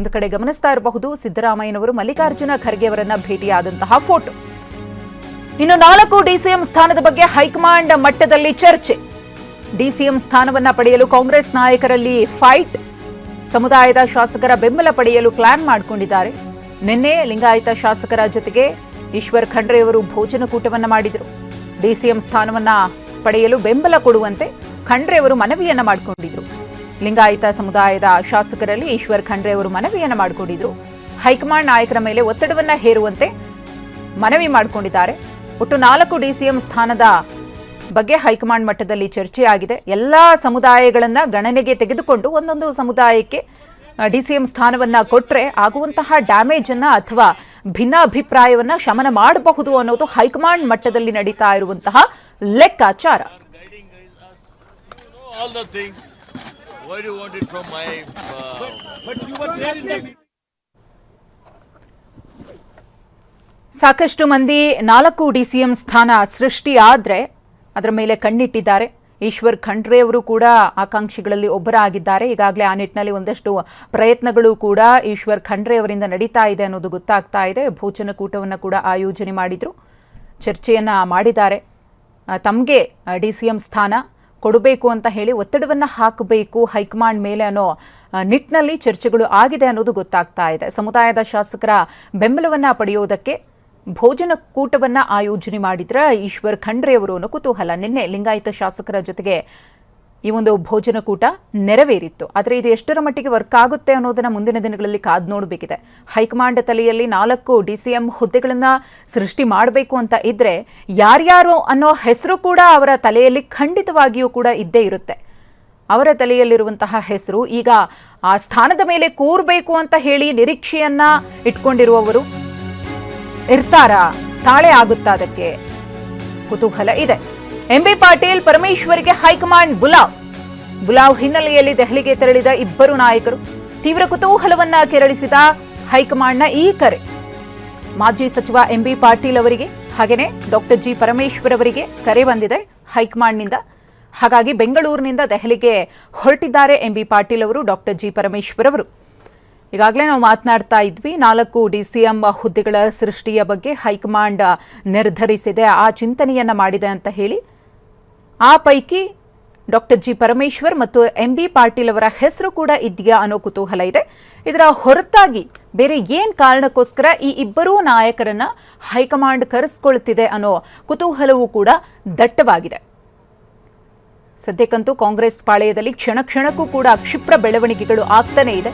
ಒಂದು ಕಡೆ ಗಮನಿಸ್ತಾ ಇರಬಹುದು ಸಿದ್ದರಾಮಯ್ಯನವರು ಮಲ್ಲಿಕಾರ್ಜುನ ಖರ್ಗೆ ಅವರನ್ನ ಭೇಟಿಯಾದಂತಹ ಫೋಟೋ. ಇನ್ನು 4 ಡಿಸಿಎಂ ಸ್ಥಾನದ ಬಗ್ಗೆ ಹೈಕಮಾಂಡ್ ಮಟ್ಟದಲ್ಲಿ ಚರ್ಚೆ. ಡಿಸಿಎಂ ಸ್ಥಾನವನ್ನ ಪಡೆಯಲು ಕಾಂಗ್ರೆಸ್ ನಾಯಕರಲ್ಲಿ ಫೈಟ್. ಸಮುದಾಯದ ಶಾಸಕರ ಬೆಂಬಲ ಪಡೆಯಲು ಪ್ಲಾನ್ ಮಾಡಿಕೊಂಡಿದ್ದಾರೆ. ನಿನ್ನೆ ಲಿಂಗಾಯತ ಶಾಸಕರ ಜೊತೆಗೆ ಈಶ್ವರ್ ಖಂಡ್ರೆ ಅವರು ಭೋಜನಕೂಟವನ್ನ ಮಾಡಿದರು. ಡಿಸಿಎಂ ಸ್ಥಾನವನ್ನ ಪಡೆಯಲು ಬೆಂಬಲ ಕೊಡುವಂತೆ ಖಂಡ್ರೆ ಅವರು ಮನವಿಯನ್ನ ಮಾಡಿಕೊಂಡಿದ್ರು. ಲಿಂಗಾಯತ ಸಮುದಾಯದ ಶಾಸಕರಲ್ಲಿ ಈಶ್ವರ್ ಖಂಡ್ರೆ ಅವರು ಮನವಿಯನ್ನ ಮಾಡಿಕೊಂಡಿದ್ರು. ಹೈಕಮಾಂಡ್ ನಾಯಕರ ಮೇಲೆ ಒತ್ತಡವನ್ನ ಹೇರುವಂತೆ ಮನವಿ ಮಾಡಿಕೊಂಡಿದ್ದಾರೆ. ಒಟ್ಟು 4 ಡಿಸಿಎಂ ಸ್ಥಾನದ ಬಗ್ಗೆ ಹೈಕಮಾಂಡ್ ಮಟ್ಟದಲ್ಲಿ ಚರ್ಚೆಯಾಗಿದೆ. ಎಲ್ಲಾ ಸಮುದಾಯಗಳನ್ನ ಗಣನೆಗೆ ತೆಗೆದುಕೊಂಡು ಒಂದೊಂದು ಸಮುದಾಯಕ್ಕೆ ಡಿಸಿಎಂ ಸ್ಥಾನವನ್ನ ಕೊಟ್ರೆ ಆಗುವಂತಹ ಡ್ಯಾಮೇಜ್ ಅನ್ನ ಅಥವಾ ಭಿನ್ನಾಭಿಪ್ರಾಯವನ್ನ ಶಮನ ಮಾಡಬಹುದು ಅನ್ನೋದು ಹೈಕಮಾಂಡ್ ಮಟ್ಟದಲ್ಲಿ ನಡೀತಾ ಇರುವಂತಹ ಲೆಕ್ಕಾಚಾರ. ಸಾಕಷ್ಟು ಮಂದಿ 4 ಡಿಸಿಎಂ ಸ್ಥಾನ ಸೃಷ್ಟಿಯಾದ್ರೆ ಅದರ ಮೇಲೆ ಕಣ್ಣಿಟ್ಟಿದ್ದಾರೆ. ಈಶ್ವರ್ ಖಂಡ್ರೆ ಅವರು ಕೂಡ ಆಕಾಂಕ್ಷಿಗಳಲ್ಲಿ ಒಬ್ಬರಾಗಿದ್ದಾರೆ. ಈಗಾಗಲೇ ಆ ನಿಟ್ಟಿನಲ್ಲಿ ಒಂದಷ್ಟು ಪ್ರಯತ್ನಗಳು ಕೂಡ ಈಶ್ವರ್ ಖಂಡ್ರೆ ಅವರಿಂದ ನಡೀತಾ ಇದೆ ಅನ್ನೋದು ಗೊತ್ತಾಗ್ತಾ ಇದೆ. ಭೋಜನಕೂಟವನ್ನು ಕೂಡ ಆಯೋಜನೆ ಮಾಡಿದ್ರು, ಚರ್ಚೆಯನ್ನ ಮಾಡಿದ್ದಾರೆ. ತಮಗೆ ಡಿಸಿಎಂ ಸ್ಥಾನ ಕೊಡಬೇಕು ಅಂತ ಹೇಳಿ ಒತ್ತಡವನ್ನು ಹಾಕಬೇಕು ಹೈಕಮಾಂಡ್ ಮೇಲೆ ಅನ್ನೋ ನಿಟ್ಟಿನಲ್ಲಿ ಚರ್ಚೆಗಳು ಆಗಿದೆ ಅನ್ನೋದು ಗೊತ್ತಾಗ್ತಾ ಇದೆ. ಸಮುದಾಯದ ಶಾಸಕರ ಬೆಂಬಲವನ್ನ ಪಡೆಯೋದಕ್ಕೆ ಭೋಜನಕೂಟವನ್ನ ಆಯೋಜನೆ ಮಾಡಿದ್ರ ಈಶ್ವರ್ ಖಂಡ್ರೆ ಅವರು ಅನ್ನೋ ಕುತೂಹಲ. ನಿನ್ನೆ ಲಿಂಗಾಯತ ಶಾಸಕರ ಜೊತೆಗೆ ಈ ಒಂದು ಭೋಜನಕೂಟ ನೆರವೇರಿತ್ತು. ಆದರೆ ಇದು ಎಷ್ಟರ ಮಟ್ಟಿಗೆ ವರ್ಕ್ ಆಗುತ್ತೆ ಅನ್ನೋದನ್ನ ಮುಂದಿನ ದಿನಗಳಲ್ಲಿ ಕಾದು ನೋಡಬೇಕಿದೆ. ಹೈಕಮಾಂಡ್ ತಲೆಯಲ್ಲಿ 4 ಡಿಸಿಎಂ ಹುದ್ದೆಗಳನ್ನ ಸೃಷ್ಟಿ ಮಾಡಬೇಕು ಅಂತ ಇದ್ರೆ ಯಾರ್ಯಾರು ಅನ್ನೋ ಹೆಸರು ಕೂಡ ಅವರ ತಲೆಯಲ್ಲಿ ಖಂಡಿತವಾಗಿಯೂ ಕೂಡ ಇದ್ದೇ ಇರುತ್ತೆ. ಅವರ ತಲೆಯಲ್ಲಿರುವಂತಹ ಹೆಸರು ಈಗ ಆ ಸ್ಥಾನದ ಮೇಲೆ ಕೂರಬೇಕು ಅಂತ ಹೇಳಿ ನಿರೀಕ್ಷೆಯನ್ನ ಇಟ್ಕೊಂಡಿರುವವರು ಇರ್ತಾರಾ? ತಾಳೆ ಆಗುತ್ತಾ? ಅದಕ್ಕೆ ಕುತೂಹಲ ಇದೆ. ಎಂಬಿ ಪಾಟೀಲ್ ಪರಮೇಶ್ವರ್ಗೆ ಹೈಕಮಾಂಡ್ ಬುಲಾವ್ ಹಿನ್ನೆಲೆಯಲ್ಲಿ ದೆಹಲಿಗೆ ತೆರಳಿದ ಇಬ್ಬರು ನಾಯಕರು ತೀವ್ರ ಕುತೂಹಲವನ್ನ ಕೆರಳಿಸಿದ ಹೈಕಮಾಂಡ್ನ ಈ ಕರೆ. ಮಾಜಿ ಸಚಿವ ಎಂಬಿ ಪಾಟೀಲ್ ಅವರಿಗೆ ಹಾಗೆಯೇ ಡಾಕ್ಟರ್ ಜಿ ಪರಮೇಶ್ವರ್ ಅವರಿಗೆ ಕರೆ ಬಂದಿದೆ ಹೈಕಮಾಂಡ್ನಿಂದ. ಹಾಗಾಗಿ ಬೆಂಗಳೂರಿನಿಂದ ದೆಹಲಿಗೆ ಹೊರಟಿದ್ದಾರೆ ಎಂಬಿ ಪಾಟೀಲ್ ಅವರು, ಡಾಕ್ಟರ್ ಜಿ ಪರಮೇಶ್ವರ್ ಅವರು. ಈಗಾಗಲೇ ನಾವು ಮಾತನಾಡ್ತಾ ಇದ್ವಿ, 4 ಡಿಸಿಎಂ ಹುದ್ದೆಗಳ ಸೃಷ್ಟಿಯ ಬಗ್ಗೆ ಹೈಕಮಾಂಡ್ ನಿರ್ಧರಿಸಿದೆ, ಆ ಚಿಂತನೆಯನ್ನ ಮಾಡಿದೆ ಅಂತ ಹೇಳಿ. ಆ ಪೈಕಿ ಡಾಕ್ಟರ್ ಜಿ ಪರಮೇಶ್ವರ್ ಮತ್ತು ಎಂಬಿ ಪಾಟೀಲ್ ಅವರ ಹೆಸರು ಕೂಡ ಇದೆಯಾ ಅನ್ನೋ ಕುತೂಹಲ ಇದೆ. ಇದರ ಹೊರತಾಗಿ ಬೇರೆ ಏನ್ ಕಾರಣಕ್ಕೋಸ್ಕರ ಈ ಇಬ್ಬರೂ ನಾಯಕರನ್ನ ಹೈಕಮಾಂಡ್ ಕರೆಸ್ಕೊಳ್ತಿದೆ ಅನ್ನೋ ಕುತೂಹಲವೂ ಕೂಡ ದಟ್ಟವಾಗಿದೆ. ಸದ್ಯಕ್ಕಂತೂ ಕಾಂಗ್ರೆಸ್ ಪಾಳೆಯದಲ್ಲಿ ಕ್ಷಣ ಕ್ಷಣಕ್ಕೂ ಕೂಡ ಕ್ಷಿಪ್ರ ಬೆಳವಣಿಗೆಗಳು ಆಗ್ತಾನೆ ಇದೆ.